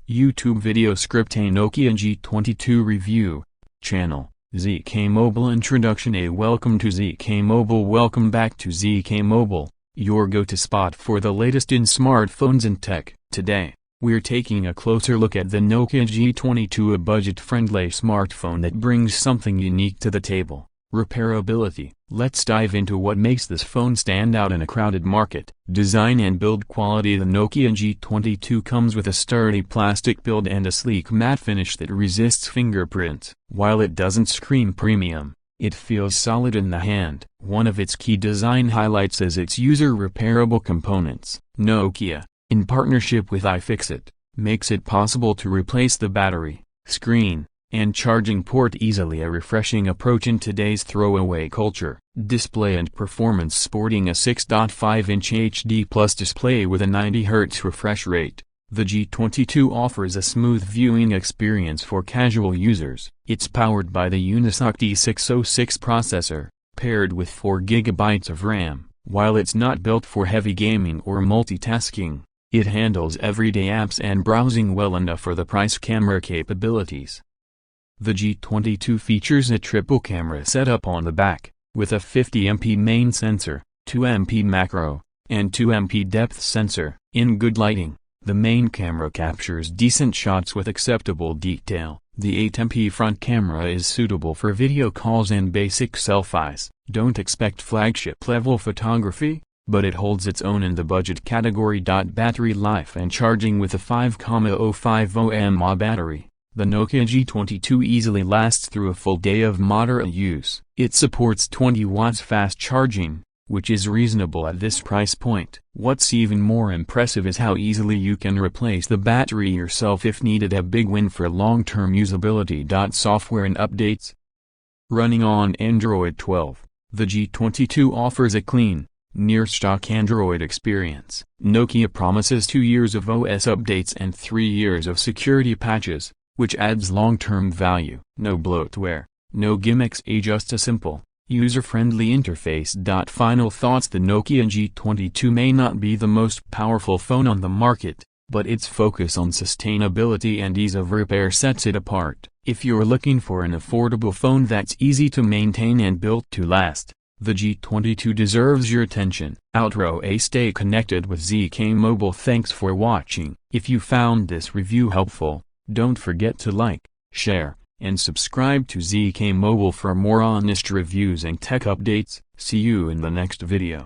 YouTube video script. A Nokia G22 review. Channel, ZK Mobile Introduction. Welcome to ZK Mobile. Welcome back to ZK Mobile, your go-to spot for the latest in smartphones and tech. Today, we're taking a closer look at the Nokia G22, a budget-friendly smartphone that brings something unique to the table: repairability. Let's dive into what makes this phone stand out in a crowded market. Design and build quality. The Nokia G22 comes with a sturdy plastic build and a sleek matte finish that resists fingerprints. While it doesn't scream premium, it feels solid in the hand. One of its key design highlights is its user-repairable components. Nokia, in partnership with iFixit, makes it possible to replace the battery, screen, and charging port easily, a refreshing approach in today's throwaway culture. Display and performance. Sporting a 6.5-inch HD Plus display with a 90Hz refresh rate, the G22 offers a smooth viewing experience for casual users. It's powered by the Unisoc D606 processor, paired with 4GB of RAM. While it's not built for heavy gaming or multitasking, it handles everyday apps and browsing well enough for the price. Camera capabilities. The G22 features a triple camera setup on the back, with a 50MP main sensor, 2MP macro, and 2MP depth sensor. In good lighting, the main camera captures decent shots with acceptable detail. The 8MP front camera is suitable for video calls and basic selfies. Don't expect flagship-level photography, but it holds its own in the budget category. Battery life and charging. With a 5,050 mAh battery, the Nokia G22 easily lasts through a full day of moderate use. It supports 20 watts fast charging, which is reasonable at this price point. What's even more impressive is how easily you can replace the battery yourself if needed, a big win for long-term usability. Software and updates. Running on Android 12, the G22 offers a clean, near-stock Android experience. Nokia promises 2 years of OS updates and 3 years of security patches, which adds long-term value. No bloatware, no gimmicks, just a simple, user-friendly interface. Final thoughts. The Nokia G22 may not be the most powerful phone on the market, but its focus on sustainability and ease of repair sets it apart. If you're looking for an affordable phone that's easy to maintain and built to last, the G22 deserves your attention. Stay connected with ZK Mobile. Thanks for watching. If you found this review helpful, don't forget to like, share, and subscribe to ZK Mobile for more honest reviews and tech updates. See you in the next video.